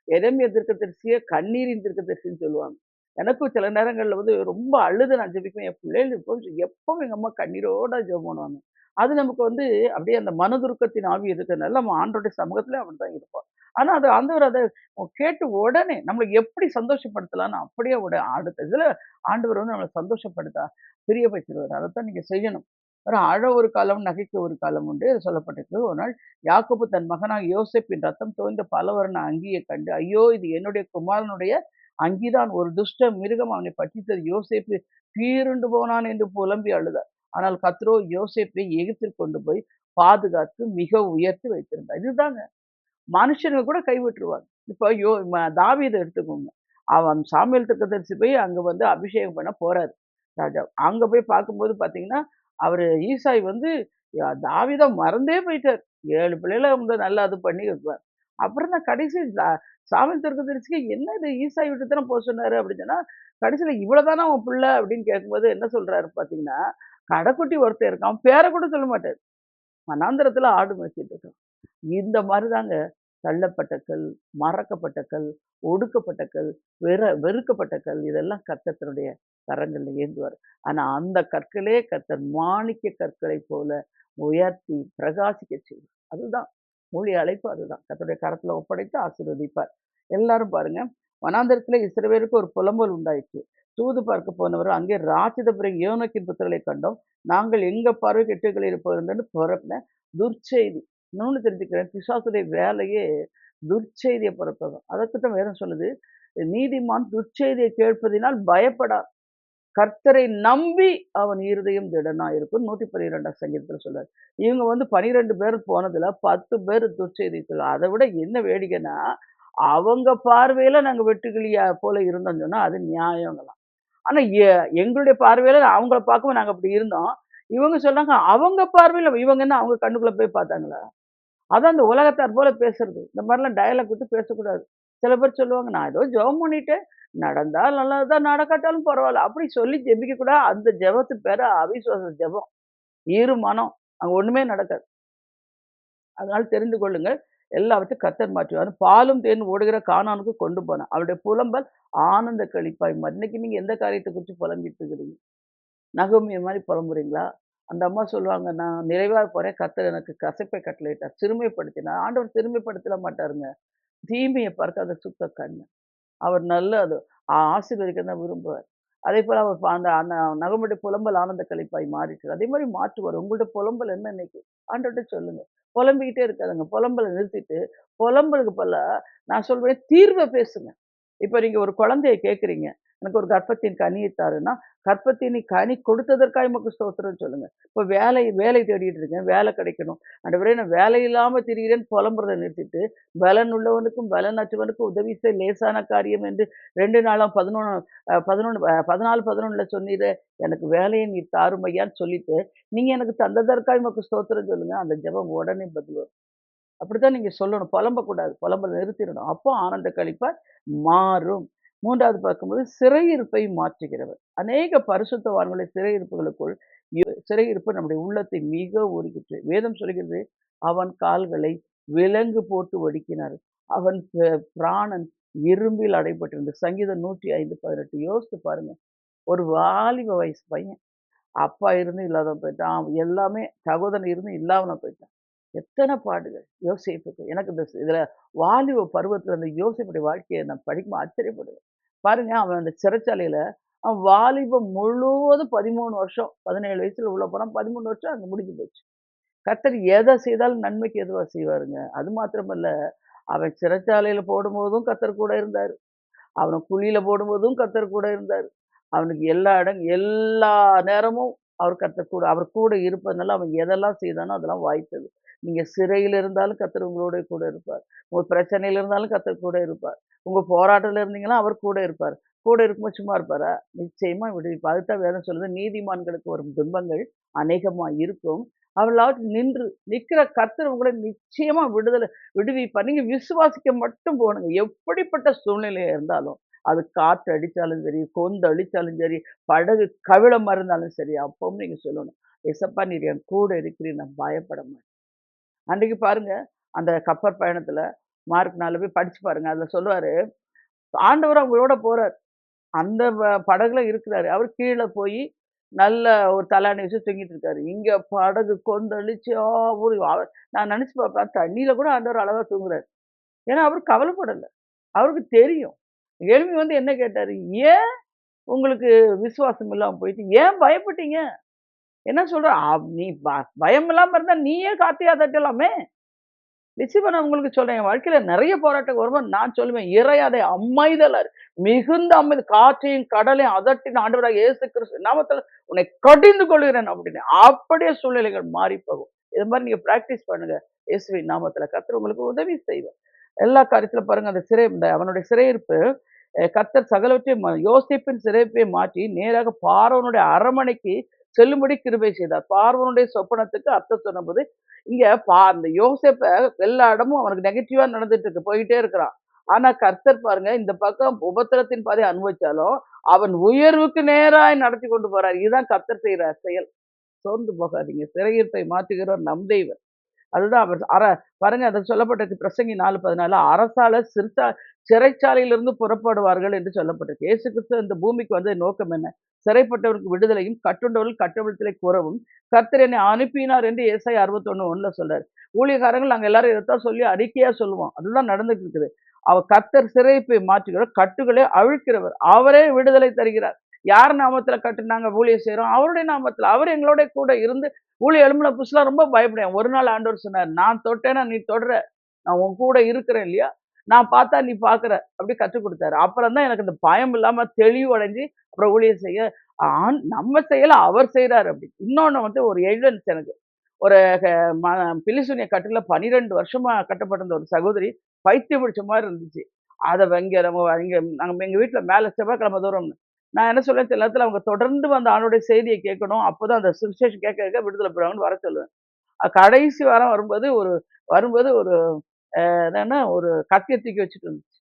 எரேமியா தீர்க்கதரிசிய கண்ணீரின் தீர்க்கதரிசின்னு சொல்லுவாங்க. எனக்கும் சில நேரங்கள்ல வந்து ரொம்ப அழுது நான் ஜெபிக்குவேன். என் பிள்ளைகள் எப்பவும் எங்க அம்மா கண்ணீரோட ஜெபம் பண்ணுவாங்க. அது நமக்கு வந்து அப்படியே அந்த மனதுருக்கத்தின் ஆவி இருக்கிறதுனால நம்ம ஆண்டவருடைய சமூகத்திலே அப்படித்தான் இருப்போம். ஆனா அது ஆண்டவர் அத கேட்டு உடனே நம்மள எப்படி சந்தோஷப்படுத்தலாம்ன்னு அப்படியே அடுத்த இதுல ஆண்டவர் வந்து நம்மள சந்தோஷப்படுத்த பிரிய வச்சுருவாரு. அதத்தான் நீங்க செய்யணும். அழ ஒரு காலம், நகைக்க ஒரு காலம் உண்டு சொல்லப்பட்டிருக்கு. ஒரு நாள் யாக்கோபு தன் மகனாகிய யோசேப்பின் ரத்தம் தோய்ந்த பலவர்ண அங்கியைக் கண்டு, ஐயோ! இது என்னுடைய குமாரனுடைய அங்கிதான். ஒரு துஷ்ட மிருகம் அவனை பட்சித்தது. யோசேப்பு பீறுண்டு போனான் என்று புலம்பி அழுதார். ஆனால் கர்த்தரோ யோசேப்பை எகிப்தில் கொண்டு போய் பாதுகாத்து மிக உயர்த்தி வைத்திருந்தார். இதுதாங்க. மனுஷனுங்க கூட கைவிட்டுருவாங்க. இப்போ தாவீத எடுத்துக்கோங்க. அவன் சாமுவேல் தீர்க்கதரிசி போய் அங்க வந்து அபிஷேகம் பண்ண போறாரு. ராஜா. அங்க போய் பார்க்கும்போது பார்த்தீங்கன்னா, அவரு ஈசாய் வந்து தாவீத மறந்தே போயிட்டாரு. 7 பிள்ளைகள வந்து நல்லா இது பண்ணி வைப்பார். அப்புறம் தான் கடைசி சாமுவேல் தீர்க்கதரிசிக்கு என்ன இது ஈசாய் விட்டு தானே சொன்னாரு அப்படின்னு சொன்னா, கடைசியில இவ்வளோ தானா உன் புள்ள அப்படின்னு கேட்கும்போது என்ன சொல்றாரு பார்த்தீங்கன்னா, கடைக்குட்டி ஒருத்தன் இருக்கான். பேர கூட சொல்ல மாட்டாரு. வனாந்திரத்தில ஆடு மேய்ச்சிட்டு இருக்கான். இந்த மாரி தாங்க தள்ளப்பட்ட கல், மறக்கப்பட்ட கல், ஒடுக்கப்பட்ட கல், வெறுக்கப்பட்ட கல் இதெல்லாம் கர்த்தர் தன்னுடைய கரங்கள்ல ஏந்துவார். ஆனா அந்த கற்களே கர்த்தர் மாணிக்க கற்களைப் போல உயர்த்தி பிரகாசிக்கச் செய்வார். அதுதான் ஊழிய அழைப்பு அதுதான். கர்த்தருடைய கரத்துல ஒப்படைத்து ஆசீர்வதிப்பார். எல்லாரும் பாருங்க, வனாந்தரத்திலே இஸ்ரவேலுக்கு ஒரு புலம்பல் உண்டாயிற்று. தூது பார்க்க போனவர் அங்கே ராட்சதபுரம் ஏனோக்கின் புத்திரரைக் கண்டோம். நாங்கள் எங்க பார்வைக்கு எட்டுகளில் இருப்பதுன்னு புறப்பட துர்ச்செய்தி. இன்னொன்னு தெரிஞ்சுக்கிறேன். பிசாசுடைய வேலையே துர்ச்செய்திய பரப்புறதுதான். அதற்குத்தான் வேதம் சொல்லுது, நீதிமான் துர்ச்செய்தியை கேட்பதினால் பயப்படான். கர்த்தரை நம்பி அவன் இருதயம் திடனா இருக்கும். 112ஆம் சங்கீதத்துல சொல்றாரு. இவங்க வந்து 12 பேர் போனதுல 10 பேர் துர்ச்செய்தி அதை விட என்ன வேடிக்கைன்னா, அவங்க பார்வையில நாங்க வெட்டுக்கிளியா போல இருந்தோம்னு சொன்னா, அது நியாயங்களாம். ஆனா எங்களுடைய பார்வையில அவங்கள பார்க்கவும் நாங்க அப்படி இருந்தோம். இவங்க சொல்றாங்க, அவங்க பார்வையில இவங்க என்ன அவங்க கண்ணுக்குள்ள போய் பார்த்தாங்களா? அதான் அந்த உலகத்தார் போல பேசுறது. இந்த மாரிலாம் டயலாக் விட்டு பேசக்கூடாது. சில பேர் சொல்லுவாங்க, "நான் ஏதோ ஜெபம் பண்ணிட்டேன். நடந்தா நல்லது தான், நடக்காட்டாலும் பரவால்ல." அப்படி சொல்லி ஜெபிக்க கூடாது. அந்த ஜெபத்துக்கு பேரு அவிசுவாச ஜெபம். இரு மனம். அங்க ஒண்ணுமே நடக்காது. அதனால தெரிந்து கொள்ளுங்கள். எல்லாவற்றையும் கர்த்தர் மாற்றுவார். பாலும் தேனும் ஓடுகிற கானானுக்கு கொண்டு போனார். அவருடைய புலம்பல் ஆனந்த களிப்பாய் மாறி. இன்னைக்கு நீங்க எந்த காரியத்த குறிச்சு புலம்பிட்டு இருக்கிறீங்க? நகோமிய மாரி புலம்புறீங்களா? அந்த அம்மா சொல்லுவாங்க, "நான் நிறைவா போறேன். கர்த்தர் எனக்கு கசப்பை கட்டளையிட்டார். சிறுமைப்படுத்தினார்." ஆண்டவர் சிறுமைப்படுத்தல மாட்டாருங்க. தீமைய பார்க்காத சுத்த கண்ணு. அவர் நல்ல ஆசீர்வதிக்க தான் விரும்புவார். அதேபோல அவர் அந்த அந்த நகமுடைய புலம்பல் ஆனந்த களிப்பாய் மாறிற்று. அதே மாரி மாற்றுவார். உங்களுடைய புலம்பல் என்ன இன்னைக்கு? ஆண்டவர்ட்ட சொல்லுங்க. புலம்பிக்கிட்டே இருக்காதீங்க. புலம்பல நிறுத்திட்டு, புலம்பலுக்கு பதிலா நான் சொல்வேன் தீர்வ பேசுங்க. இப்ப நீங்க ஒரு குழந்தைய கேட்கிறீங்க. எனக்கு ஒரு கர்ப்பத்தின் கனியை தாருன்னா, கர்ப்பத்தின் கனி கொடுத்ததற்காக உமக்கு ஸ்தோத்திரம்னு சொல்லுங்க. இப்ப வேலை தேடிட்டு இருக்கேன். வேலை கிடைக்கணும். ஆண்டவரே நான் வேலை இல்லாம திரிகிறேன்னு புலம்புறத நிறுத்திட்டு, பலன் உள்ளவனுக்கும் பலனற்றவனுக்கும் உதவி செய் லேசான காரியம் என்று 2 நாளாம் 14, 11ல சொன்னீரே, எனக்கு வேலையை நீர் தாரும் ஐயான்னு சொல்லிட்டு, நீங்க எனக்கு தந்ததற்காக உமக்கு ஸ்தோத்திரம் சொல்லுங்க. அந்த ஜெபம் உடனே பதில் வரும். அப்படித்தான் நீங்க சொல்லணும். புலம்பக்கூடாது. புலம்பல நிறுத்திடணும். அப்போ ஆனந்த களிப்பாய் மாறும். 3வது பார்க்கும்போது சிறையிருப்பை மாற்றுகிறவர். அநேக பரிசுத்தவான்களுடைய சிறையிருப்புகளுக்குள் சிறையிருப்பு நம்முடைய உள்ளத்தை மிக உருக்கிற்று. வேதம் சொல்கிறது, அவன் கால்களை விலங்கு போட்டு ஒடுக்கினார். அவன் பிராணன் இரும்பில் அடைபட்டிருந்தது. சங்கீதம் 105:18 யோசித்து பாருங்க. ஒரு வாலிப வயசு பையன். அப்பா இருந்தும் இல்லாதவன் போயிட்டான். எல்லாமே சகோதரன் இருந்தும் இல்லாம போயிட்டான். எத்தன பாடுகள் யோசேப்புக்கு. எனக்கு இதுல வாலிப பருவத்துல அந்த யோசேப்புடைய வாழ்க்கைய நான் படிக்கும்போது ஆச்சரியப்படுவேன். பாருங்க அவன் அந்த சிறைச்சாலையில அவன் வாலிபம் முழுவதும் 13 வருஷம். 17 வயசுல உள்ள போனான். 13 வருஷம் அங்க முடிஞ்சு போச்சு. கர்த்தர் எத செய்தாலும் நன்மைக்கு எதுவா செய்வாருங்க. அது மாத்திரமல்ல, அவன் சிறைச்சாலையில போடும்போதும் கர்த்தர் கூட இருந்தாரு. அவன குழியில போடும்போதும் கர்த்தர் கூட இருந்தாரு. அவனுக்கு எல்லா நேரமும் அவர் கூட இருப்பதனால அவன் எதெல்லாம் செய்தானோ அதெல்லாம் வாய்த்தது. நீங்க சிறையில இருந்தாலும் கர்த்தர் உங்களோட கூட இருப்பார். உங்க பிரச்சனையில இருந்தாலும் கர்த்தர் கூட இருப்பார். உங்க போராட்டத்துல இருந்தீங்கன்னா அவர் கூட இருப்பார். கூட இருக்கும்போது சும்மா இருப்பாரா? நிச்சயமா விடுவிப்பார். அதுதான் வேதம் சொல்லுது, நீதிமான்களுக்கு வரும் துன்பங்கள் அநேகமா இருக்கும். அவளாவது நின்று நிக்கிற கர்த்தர் உங்களை நிச்சயமா விடுவிப்பார். நீங்க விசுவாசிக்க மட்டும் போகணுங்க. எப்படிப்பட்ட சூழ்நிலையா இருந்தாலும். அது காற்று அடிச்சாலும் சரி, கொந்து அடிச்சாலும் சரி, படகு கவிழமா இருந்தாலும் சரி, அப்பவும் நீங்க சொல்லணும். "ஏசப்பா நீர் என் கூட இருக்கிறீர். நான் பயப்பட மாட்டேன்." அன்றைக்கு பாருங்க, அந்த கப்பற் பயணத்துல மார்க் 4 போய் படிச்சு பாருங்க. அதுல சொல்லுவாரு, ஆண்டவர் அவங்களோட போறாரு. அந்த படகுல இருக்கிறாரு. அவரு கீழ போயி நல்ல ஒரு தலாணி வச்சு தூங்கிட்டு இருக்காரு. இங்க படகு கொந்தளிச்சு ஒரு நான் நெனச்சு பார்ப்பேன், தண்ணீல கூட ஆண்டவர் அழகா தூங்குறாரு. ஏன்னா, அவரு கவலைப்படல. அவருக்கு தெரியும். எழும்பி வந்து என்ன கேட்டாரு? "ஏன் உங்களுக்கு விசுவாசம் இல்லாம போயிட்டு? ஏன் பயப்பட்டீங்க?" என்ன சொல்ற? "நீ பயம் இல்லாம இருந்தா நீயே காத்தையே அதட்டலாமே!" நிச்சயமா நான் உங்களுக்கு சொல்றேன். என் வாழ்க்கையில நெறைய போராட்டங்கள் வரும்போது நான் சொல்லுவேன், "இறையாதே அமைதலா இரு. மிகுந்த அமைதி காற்றையும், கடலையும் அதட்டின ஆண்டவராகிய இயேசு கிறிஸ்து நாமத்தில உன்னை கடிந்து கொள்கிறேன்" அப்படின்னு. அப்படியே சூழ்நிலைகள் மாறி போகும். இது மாரி நீங்க பிராக்டிஸ் பண்ணுங்க. இயேசுவின் நாமத்தில கர்த்தர் உங்களுக்கு உதவி செய்வார். எல்லா காரியத்திலும் பாருங்க அந்த அவனுடைய சிறையிருப்பு கர்த்தர் சகலவற்றையும் யோசேப்பின் சிறையிருப்பை மாற்றி நேராக பார்வோனுடைய அரமனைக்கு செல்லும்படி கிருபை செய்தார். பார்வோனுடைய சொப்பனத்துக்கு அர்த்தம் சொன்னபோது இங்க அந்த யோசேப்ப எல்லா இடமும் அவனுக்கு நெகட்டிவா நடந்துட்டு இருக்கு. போயிட்டே இருக்கிறான். ஆனா கர்த்தர் பாருங்க, இந்த பக்கம் உபத்திரத்தின் பாதைய அனுபவிச்சாலும், அவன் உயர்வுக்கு நேராய் நடத்தி கொண்டு போறார். இதுதான் கர்த்தர் செய்ற செயல். சோர்ந்து போகாதீங்க. சிறையிருப்பை மாற்றுகிறவர் நம் தெய்வன். அதுதான் அவர் பாருங்க அது சொல்லப்பட்டிருக்கு பிரசங்கி 4:14 அரசால சிறைச்சாலையிலிருந்து புறப்படுவார்கள் என்று சொல்லப்பட்டிருக்கு. இயேசு கிறிஸ்து இந்த பூமிக்கு வந்த நோக்கம் என்ன? சிறைப்பட்டவருக்கு விடுதலையும், கட்டுண்டவர்கள் கட்டவிழ்த்தலை கூறவும், கர்த்தர் என்னை அனுப்பினார் என்று ஏசாயா 61:1 சொல்றாரு. ஊழியக்காரங்கள் நாங்க எல்லாரும் இதைத்தான் சொல்லி அறிக்கையா சொல்லுவோம். அதுதான் நடந்துட்டு இருக்குது. கர்த்தர் சிறைப்பை மாற்றுகிறவர், கட்டுகளை அவிழ்க்கிறவர். அவரே விடுதலை தருகிறார். யார் நாமத்துல கட்டுனாங்க ஊழியம் செய்றோம்? அவருடைய நாமத்துல. அவர் எங்களோட கூட இருந்து ஊழியம் எழும்புன புதுசுல ரொம்ப பயப்படுவேன். ஒரு நாள் ஆண்டவர் சொன்னார், "நான் தொட்டேன்னா நீ தொடுற. நான் உன் கூட இருக்கிறேன் இல்லையா? நான் பார்த்தா நீ பார்க்குற." அப்படி கற்றுக் குடுத்தாரு. அப்புறம் தான் எனக்கு அந்த பயம் இல்லாம தெளிவடைஞ்சு அப்புறம் ஊழியம் செய்ய நம்ம செய்யல அவர் செய்றாரு அப்படி. இன்னொன்னு வந்து ஒரு எவிடன்ஸ் எனக்கு. ஒரு க ம பிலிசூனிய கட்டில்ல 12 வருஷமா கட்டப்பட்டிருந்த ஒரு சகோதரி பைத்தியம் பிடிச்ச மாரி இருந்துச்சு. அத நாங்க எங்க வீட்ல மேல செவ்வாய்க்கிழமை தோறும் நான் என்ன சொல்லுவேன், சில நேரத்துல அவங்க தொடர்ந்து வந்து ஆண்டவருடைய செய்திய கேட்கணும். அப்பதான் அந்த சுவிசேஷம் கேட்க கேட்க விடுதலை பெறுவாங்கன்னு வர சொல்லுவேன். கடைசி வாரம் வரும்போது ஒரு என்னன்னா ஒரு கத்திய தூக்கி வச்சுட்டு வந்துச்சு.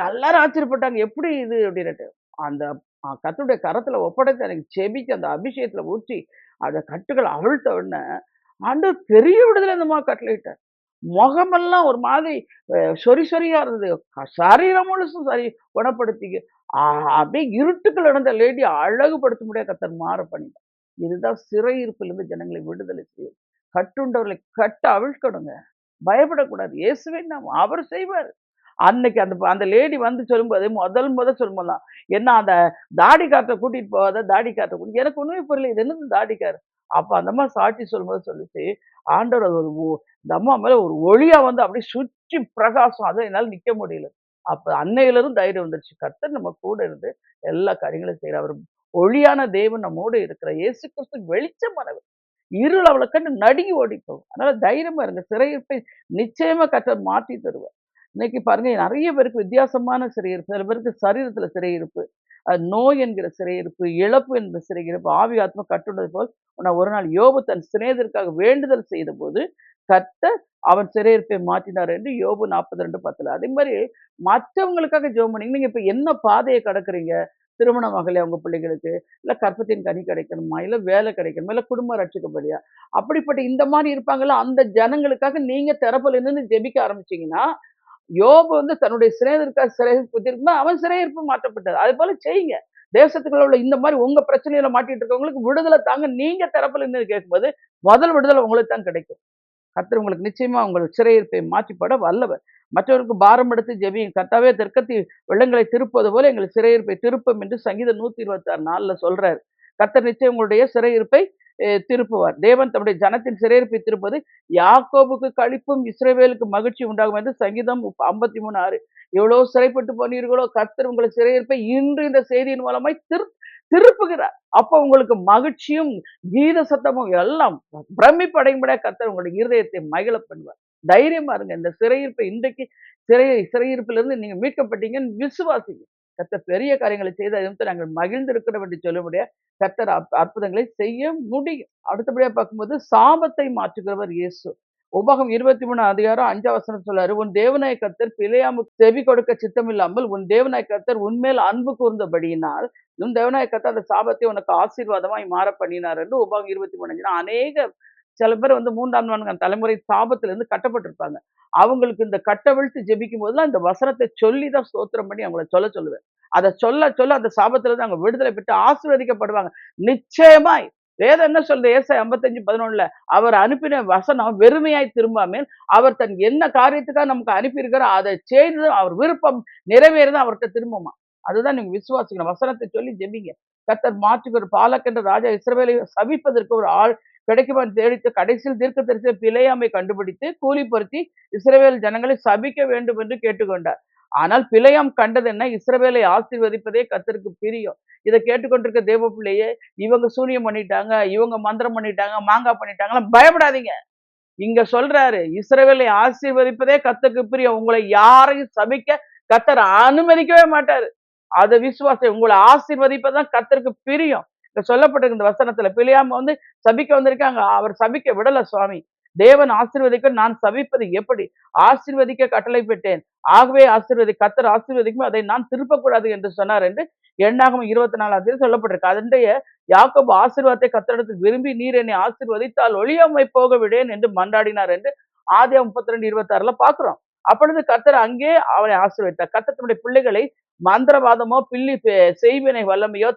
எல்லாரும் ஆச்சரியப்பட்டாங்க. எப்படி இது அப்படின்னுட்டு. அந்த கர்த்தருடைய கரத்துல ஒப்படைத்து எனக்கு செபிச்சு அந்த அபிஷேகத்துல ஊற்றி, அந்த கட்டுகள அவிழ்த்த உடனே, ஆண்டவர் பெரிய விடுதலை அந்த அம்மாவுக்கு கட்டளையிட்டார். முகமெல்லாம் ஒரு மாதிரி சொறி சொறியா இருந்தது. சரீரம் முழுசும் குணப்படுத்தி ஆ அப்படியே இருட்டுக்குள்ள இருந்த லேடிய அழகுபடுத்த முடியாத கர்த்தர் மாற பண்ணிட்டார். இதுதான் சிறையிருப்பிலிருந்து ஜனங்களை விடுதலை செய்யும். கட்டுண்டவர்களை கட்ட அவிழ்க்கணுங்க. பயப்படக்கூடாது. இயேசுவின் நாமம் அவர் செய்வார். அன்னைக்கு அந்த லேடி வந்து சொல்லும்போது முதல் சொல்லும்போதுதான், என்ன அந்த தாடிக்காரத்த கூட்டிட்டு போகாத, தாடிக்காரத்த எனக்கு ஒண்ணுமே புரியல. இது என்னது தாடிக்காரு? அப்ப அந்த அம்மா சாட்சி சொல்லும்போது சொல்லுச்சு, ஆண்டவர் அது இந்த அம்மா மேல ஒரு ஒளியா வந்து அப்படியே சுற்றி பிரகாசம். அத என்னால நிக்க முடியல. அப்ப அன்னையிலிருந்து தைரியம் வந்துருச்சு. கர்த்தர் நம்ம கூட இருந்து எல்லா காரியங்களையும் செய்றார். அவர் ஒளியான தேவன் நம்மோடு இருக்கிறார். இயேசு கிறிஸ்து வெளிச்சமானவர். இருள் அவள கண்டு நடுங்கி ஓடி போகும். அதனால தைரியமா இருங்க. சிறையிருப்பை நிச்சயமா கர்த்தர் மாற்றி தருவார். இன்னைக்கு பாருங்க நெறைய பேருக்கு வித்தியாசமான சிறையிருப்பு. சில பேருக்கு சரீரத்தில சிறையிருப்பு. நோய் என்கிற சிறையிருப்பு, இழப்பு என்கிற சிறையிருப்பு, ஆவி ஆத்மா கட்டுண்டது போல் ஒரு நாள் யோபு தன் சிநேகிதருக்காக வேண்டுதல் செய்தபோது, கர்த்தர் அவன் சிறையிருப்பை மாற்றினார் என்று யோபு 42:10. அதே மாரி மற்றவங்களுக்காக ஜெபம் பண்ணீங்க. நீங்க இப்ப என்ன பாதைய கடக்குறீங்க? திருமணம் ஆகலையா உங்க பிள்ளைகளுக்கு? இல்ல கர்ப்பத்தின் கனி கிடைக்கணுமா? இல்ல வேலை கிடைக்கணுமா? இல்ல குடும்பம் ரட்சிக்கப்படலையா? அப்படிப்பட்ட இந்த மாரி இருப்பாங்கல்ல, அந்த ஜனங்களுக்காக நீங்க திறப்புல நின்னு ஜெபிக்க ஆரம்பிச்சீங்கன்னா, யோபு வந்து தன்னுடைய சிநேகிதருக்காக சிறையிருப்பு அவன் சிறையிருப்பு மாற்றப்பட்டது. அது போல செய்யுங்க. தேசத்துக்குள்ள உள்ள இந்த மாரி உங்க பிரச்சனையில மாட்டிட்டு இருக்கவங்களுக்கு விடுதலை தாங்க நீங்க திறப்புல நின்னு கேட்கும்போது, முதல் விடுதலை உங்களுக்கு தான் கிடைக்கும். கர்த்தர் உங்களுக்கு நிச்சயமா உங்கள் சிறையிருப்பை மாற்றிப்போட வல்லவர். மற்றவருக்கு பாரம் எடுத்து ஜெபியுங்க. கர்த்தாவே தெற்கத்தி வெள்ளங்களை திருப்புவது போல எங்கள் சிறையிருப்பை திருப்பும் என்று சங்கீதம் 126:4 சொல்றாரு. கர்த்தர் நிச்சயம் உங்களுடைய சிறையிருப்பை திருப்புவார். தேவன் தம்முடைய ஜனத்தின் சிறையிருப்பை திருப்பது யாக்கோபுக்கு களிப்பும் இஸ்ரவேலுக்கு மகிழ்ச்சி உண்டாகும் என்று சங்கீதம் 53:6. எவ்வளோ சிறைப்பட்டு போனீர்களோ கர்த்தர் உங்கள் சிறையிருப்பை இன்று இந்த செய்தியின் மூலமாய் திருப்புகிறார். அப்ப உங்களுக்கு மகிழ்ச்சியும் கீத சத்தமும் எல்லாம் பிரமிப்படையும்படியா கர்த்தர் உங்களுடைய இருதயத்தை மகிழ பண்ணுவார். தைரியமா இருங்க. இந்த சிறையிருப்பை இன்றைக்கு சிறையிருப்பிலிருந்து நீங்க மீட்கப்பட்டீங்கன்னு விசுவாசிங்க. கர்த்தர் பெரிய காரியங்களை செய்த நிமித்தம் நாங்கள் மகிழ்ந்திருக்கிறோம் என்று சொல்ல முடியாது. கர்த்தர் அற்புதங்களை செய்ய முடியும். அடுத்தபடியா பார்க்கும்போது சாபத்தை மாற்றுகிறவர் இயேசு. உபாகம் 23 அதிகாரம் 5 சொல்றாரு, உன் தேவனாய கர்த்தர் பிலேயாமுக்கு செவி கொடுக்க சித்தமில்லாமல் உன் தேவனாய கர்த்தர் உன்மேல் அன்பு கூர்ந்தபடியினால் உன் தேவனாய கர்த்தர் அந்த சாபத்தை உனக்கு ஆசீர்வாதமாய் மாற பண்ணினார் என்று உபாகம் 23 அநேக சில பேர் வந்து 3 4 தலைமுறை சாபத்திலிருந்து கட்டப்பட்டிருப்பாங்க. அவங்களுக்கு இந்த கட்டவிழ்த்து ஜெபிக்கும் போதெல்லாம் இந்த வசனத்தை சொல்லி தான் ஸ்தோத்திரம் பண்ணி அவங்கள சொல்லுவேன். அதை சொல்ல சொல்ல அந்த சாபத்திலிருந்து அவங்க விடுதலை பெற்று ஆசீர்வதிக்கப்படுவாங்க. நிச்சயமாய் வேதம் என்ன சொல்றது? ஏசாயா 55:11 அவர் அனுப்பின வசனம் வெறுமையாய் திரும்பாமல் அவர் தன் என்ன காரியத்துக்காக நமக்கு அனுப்பியிருக்காரோ அதை செய்து அவர் விருப்பம் நிறைவேறதான் அவர்கிட்ட திரும்புமா. அதுதான் நீங்க விசுவாசிக்கணும். வசனத்தை சொல்லி ஜெபிங்க. கர்த்தர் மாற்றுகிற பாலக் என்ற ராஜா இஸ்ரவேலை சபிப்பதற்கு ஒரு ஆள் கிடைக்குமான்னு தேடித்து கடைசியில் தீர்க்கதரிசி பிலேயாமை கண்டுபிடித்து கூலிப்படுத்தி இஸ்ரவேல் ஜனங்களை சபிக்க வேண்டும் என்று கேட்டுக்கொண்டார். ஆனால் பிலேயாம் கண்டது என்ன? இஸ்ரவேலை ஆசீர்வதிப்பதே கர்த்தருக்கு பிரியம். இதை கேட்டுக்கொண்டிருக்க தேவ பிள்ளையே, இவங்க சூனியம் பண்ணிட்டாங்க, இவங்க மந்திரம் பண்ணிட்டாங்க, மாங்காய் பண்ணிட்டாங்களா, பயப்படாதீங்க. இங்க சொல்றாரு, இஸ்ரவேலை ஆசீர்வதிப்பதே கர்த்தருக்கு பிரியம். உங்களை யாரையும் சபிக்க கர்த்தர் அனுமதிக்கவே மாட்டாரு. அதை விசுவாசம். உங்களை ஆசீர்வதிப்பதான் கர்த்தருக்கு பிரியம். இங்க சொல்லப்பட்டிருக்கு இந்த வசனத்துல. பிலேயாம் வந்து சபிக்க வந்திருக்காங்க. அவர் சபிக்க விடல சுவாமி. தேவன் ஆசீர்வதிக்க நான் சபிப்பது எப்படி? ஆசீர்வதிக்க கட்டளை பெற்றேன். ஆகவே கர்த்தர் ஆசீர்வதிக்கும் அதை நான் திருப்பக்கூடாது என்று சொன்னார் என்று எண்ணாகமம் 24 சொல்லப்பட்டிருக்கு. அதனுடைய யாக்கோபு ஆசீர்வாதத்தை கர்த்தரிடத்தில் விரும்பி நீர் என்னை ஆசீர்வதித்தால் ஒழியாமை போக விடேன் என்று மன்றாடினார் என்று ஆதியாகமம் 32:26 பார்க்கிறோம். அப்பொழுது கர்த்தர் அங்கே அவனை ஆசீர்வதித்தார். கர்த்தர் தன்னுடைய பிள்ளைகளை மந்திரவாதமோ பில்லி செய்வினை வல்லமையோ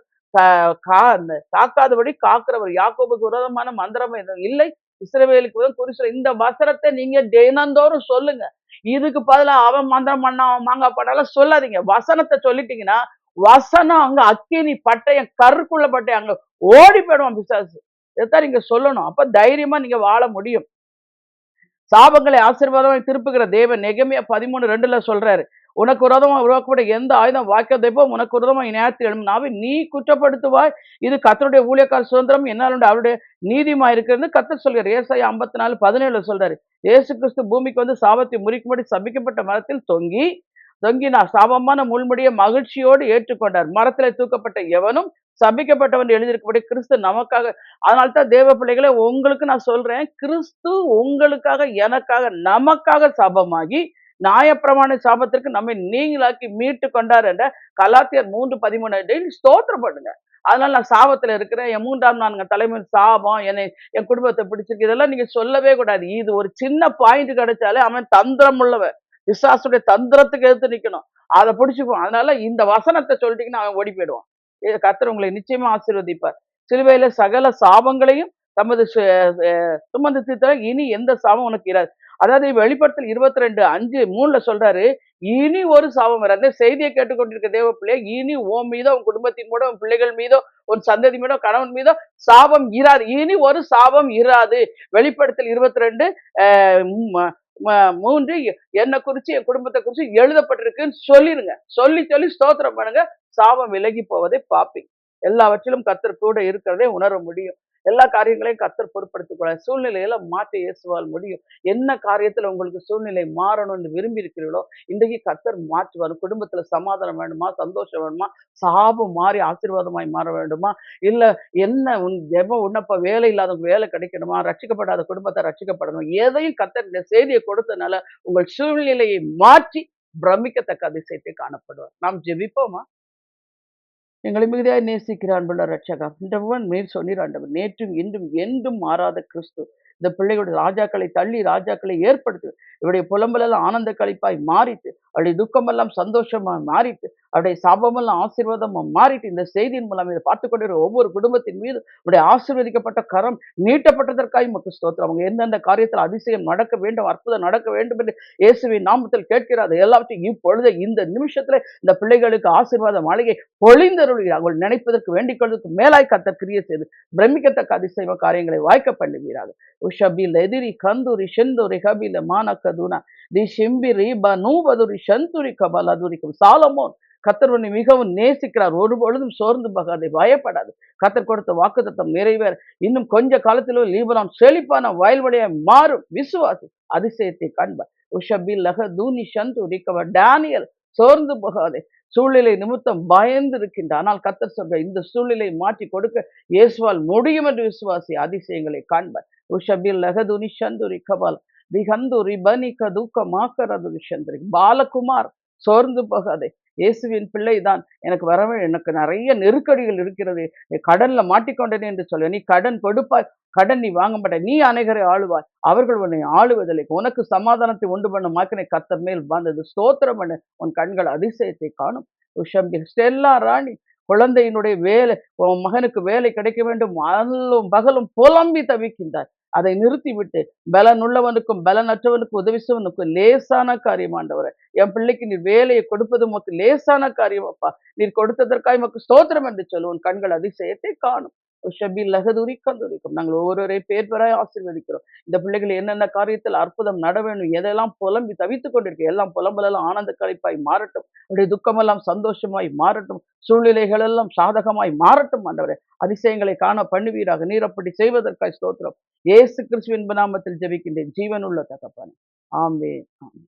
காக்காதபடி காக்கிறவர். யாக்கோபுக்கு விரோதமான மந்திரம் இல்லை, இஸ்ரவேலுக்கு குறி சொல்ல. இந்த வசனத்தை நீங்க தினந்தோறும் சொல்லுங்க. இதுக்கு பதிலா அவன் மந்திரம் பண்ண மாங்காய் பண்ணாலும் சொல்லாதீங்க. வசனத்தை சொல்லிட்டீங்கன்னா வசனம் அங்க அக்கினி பட்டயம் கருக்குள்ள பட்டயம் அங்க ஓடி போயிடுவான் பிசாசு. இதைத்தான் நீங்க சொல்லணும். அப்ப தைரியமா நீங்க வாழ முடியும். சாபங்களை ஆசீர்வாதமாய் திருப்புகிற தேவன் நெகமியா 13:2 சொல்றாரு, உனக்கு விரோதமா உருவாக்கப்பட்ட எந்த ஆயுதம் வாக்கியதைப்போ உனக்கு விரோதமா நியாயத்தில் எழும்பினாவே நீ குற்றப்படுத்துவாய். இது கர்த்தருடைய ஊழியக்கார சுதந்திரம் என்னால் அவருடைய நீதிமா இருக்கிறது கர்த்தர் சொல்கிறார். ஏசாயா 54:17 சொல்றாரு, இயேசு கிறிஸ்து பூமிக்கு வந்து சாபத்தை முறிக்கும்படி சபிக்கப்பட்ட மரத்தில் தொங்கினார். சாபமான முள்முடியை மகிழ்ச்சியோடு ஏற்றுக்கொண்டார். மரத்தில் தூக்கப்பட்ட எவனும் சபிக்கப்பட்டவன் எழுதியிருக்கபடி கிறிஸ்து நமக்காக. அதனால்தான் தேவ பிள்ளைகளை உங்களுக்கு நான் சொல்றேன், கிறிஸ்து உங்களுக்காக எனக்காக நமக்காக சாபமாகி நியாயப்பிரமாண சாபத்திற்கு நம்மை நீங்களாக்கி மீட்டு கொண்டார் என்ற கலாத்தியர் 3:13 ஸ்தோத்திரம் பண்ணுங்க. அதனால நான் சாபத்துல இருக்கிறேன், என் 3 தலைமை சாபம் என்னை என் குடும்பத்தை பிடிச்சிருக்கு, இதெல்லாம் நீங்க சொல்லவே கூடாது. இது ஒரு சின்ன பாயிண்ட் கிடைச்சாலே அவன் தந்திரம் உள்ளவன். விசுவாசுடைய தந்திரத்துக்கு எதிர்த்து நிக்கணும். அதை பிடிச்சுக்குவான். அதனால இந்த வசனத்தை சொல்லிட்டீங்கன்னா அவன் ஓடி போயிடுவான். கர்த்தர் உங்களை நிச்சயமா ஆசீர்வதிப்பார். சிலுவையில சகல சாபங்களையும் தமது சுமந்து தீர்த்தார். இனி எந்த சாபம் உனக்கு இராது. அதாவது வெளிப்படுத்தல் 22:5-3 சொல்றாரு, இனி ஒரு சாபம் வராது. அந்த செய்தியை கேட்டுக்கொண்டிருக்க தேவ பிள்ளை, இனி உன் மீதோ உன் குடும்பத்தின் மீதோ உன் பிள்ளைகள் மீதோ உன் சந்ததி மீதோ கணவன் மீதோ சாபம் இராது. இனி ஒரு சாபம் இராது. வெளிப்படுத்தல் 22:3 என்னை குறிச்சு என் குடும்பத்தை குறிச்சு எழுதப்பட்டிருக்குன்னு சொல்லிருங்க. சொல்லி ஸ்தோத்திரம் பண்ணுங்க. சாபம் விலகி போவதை பார்ப்பீங்க. எல்லாவற்றிலும் கர்த்தர் கூட இருக்கிறதே உணர முடியும். எல்லா காரியங்களையும் கர்த்தர் பொறுப்படுத்திக் கொள்ள சூழ்நிலையில மாற்ற இயேசுவால் முடியும். என்ன காரியத்துல உங்களுக்கு சூழ்நிலை மாறணும்னு விரும்பி இருக்கிறீர்களோ இன்றைக்கு கர்த்தர் மாற்றுவார். குடும்பத்துல சமாதானம் வேண்டுமா, சந்தோஷம் வேண்டுமா, சாபம் மாறி ஆசீர்வாதமாய் மாற வேண்டுமா, இல்ல என்ன உன்னப்ப வேலை இல்லாதவங்க வேலை கிடைக்கணுமா, ரட்சிக்கப்படாத குடும்பத்தை ரட்சிக்கப்படணும், எதையும் கர்த்தர் இந்த செய்தியை கொடுத்தனால உங்கள் சூழ்நிலையை மாற்றி பிரமிக்கத்தக்க அதிசயத்தை காணப்படுவார். நாம் ஜெபிப்போமா? எங்களை மிகுதியாய் நேசிக்கிற அன்புள்ள ரட்சகா, இன்றவன் மேல் சொன்னீர் ஆண்டவர், நேற்றும் இன்றும் என்றும் மாறாத கிறிஸ்து இந்த பிள்ளைகளுடைய ராஜாக்களை தள்ளி ராஜாக்களை ஏற்படுத்து. இவருடைய புலம்பலெல்லாம் ஆனந்த கழிப்பாய் மாறிட்டு, அவருடைய துக்கமெல்லாம் சந்தோஷமா மாறிட்டு, அவருடைய சாபமெல்லாம் ஆசீர்வாதமா மாறிட்டு, இந்த செய்தியின் மூலம் இதை பார்த்து கொண்டிருக்கிற ஒவ்வொரு குடும்பத்தின் மீது உடைய ஆசீர்வதிக்கப்பட்ட கரம் நீட்டப்பட்டதற்காக உமக்கு ஸ்தோத்திரம். அவங்க எந்தெந்த காரியத்தில் அதிசயம் நடக்க வேண்டும், அற்புதம் நடக்க வேண்டும் என்று இயேசுவின் நாமத்தில் கேட்கிறார். எல்லாவற்றையும் இப்பொழுது இந்த நிமிஷத்துல இந்த பிள்ளைகளுக்கு ஆசீர்வாத மாளிகை பொழிந்தருளி அவர்கள் நினைப்பதற்கு வேண்டிக் கொள்வதற்கு மேலாய் கர்த்தர் கிரியை செய்து பிரமிக்கத்தக்க அதிசய காரியங்களை வாய்க்க பண்ணுவீராக. உஷபில் எதிரி கந்தூரி செந்தூரி கபில மானக்கதுனா தி செம்பிரி பனூபதுரி சந்துரி கபலதுரிக்கும். சாலமோன் கர்த்தர் உன்னை மிகவும் நேசிக்கிறார், ஒரு பொழுதும் சோர்ந்து போகாதே, பயப்படாது. கர்த்தர் கொடுத்த வாக்குத்தத்தம் நிறைவேற இன்னும் கொஞ்ச காலத்திலோ லீபனான் செழிப்பான வயல்வெளியாய் மாறும். விசுவாசி அதிசயத்தை காண்பார். உஷபில் லக தூனி சந்துரி கப டேனியல் சோர்ந்து போகாதே. சூழ்நிலை நிமித்தம் பயந்து இருக்கின்ற. ஆனால் கர்த்தர் சொல்ற இந்த சூழ்நிலையை மாற்றி கொடுக்க இயேசுவால் முடியும் என்று விசுவாசி அதிசயங்களை காண்பார். உஷபில் லகதுனி சந்துரி கபால் திகந்துரி பனிக தூக்க மாக்கரதுரி சந்திரி பாலகுமார் சோர்ந்து போகாதே. இயேசுவின் பிள்ளைதான். எனக்கு நிறைய நெருக்கடிகள் இருக்கிறது. கடன்ல மாட்டிக்கொண்டேனே என்று சொல்ல. நீ கடன் கொடுப்பாய். கடன் நீ வாங்க மாட்டாய். நீ அநேகரை ஆளுவாய். அவர்கள் உன்னை ஆளுவதில்லை. உனக்கு சமாதானத்தை உண்டு பண்ணும் மாக்கினை கர்த்தர் மேல் வந்தது. ஸ்தோத்திரம் பண்ணு. உன் கண்கள் அதிசயத்தை காணும். உஷம்பி ஸ்டெல்லா ராணி குழந்தையினுடைய வேலை, உன் மகனுக்கு வேலை கிடைக்க வேண்டும். அல்லும் பகலும் புலம்பி தவிக்கின்றார். அதை நிறுத்திவிட்டு பலனுள்ளவனுக்கும் பலனற்றவனுக்கும் உதவி செய்வனுக்கும் லேசான காரியம் ஆண்டவரே. என் பிள்ளைக்கு நீர் வேலையை கொடுப்பது உமக்கு லேசான காரியம் அப்பா. நீர் கொடுத்ததற்காக உமக்கு ஸ்தோத்திரம் என்று சொல்லு. உன் கண்கள் அதிசயத்தை காணும். உஷபில் லகதுரிக்கம் துரிக்கும். நாங்கள் ஒவ்வொருவரை பேர் பெறாய் ஆசீர்வதிக்கிறோம். இந்த பிள்ளைகள் என்னென்ன காரியத்தில் அற்புதம் நட வேண்டும், எதெல்லாம் புலம்பி தவித்துக் கொண்டிருக்கு, எல்லாம் புலம்பலெல்லாம் ஆனந்த களிப்பாய் மாறட்டும். அவருடைய துக்கமெல்லாம் சந்தோஷமாய் மாறட்டும். சூழ்நிலைகள் எல்லாம் சாதகமாய் மாறட்டும் ஆண்டவரே. அதிசயங்களை காண பண்ணுவீராக. நீர் அப்படி செய்வதற்காய் ஸ்தோத்திரம். இயேசு கிறிஸ்துவின் நாமத்தில் ஜெபிக்கின்றேன் ஜீவனுள்ள தகப்பனே. ஆமென். ஆமென்.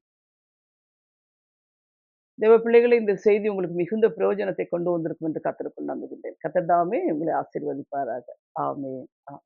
தேவ பிள்ளைகளே, இந்த செய்தி உங்களுக்கு மிகுந்த பிரயோஜனத்தை கொண்டு வந்திருக்கும் என்று கர்த்தருக்குள் நம்புகின்றேன். கர்த்தர் தாமே உங்களை ஆசீர்வதிப்பாராக. ஆமென். ஆமென்.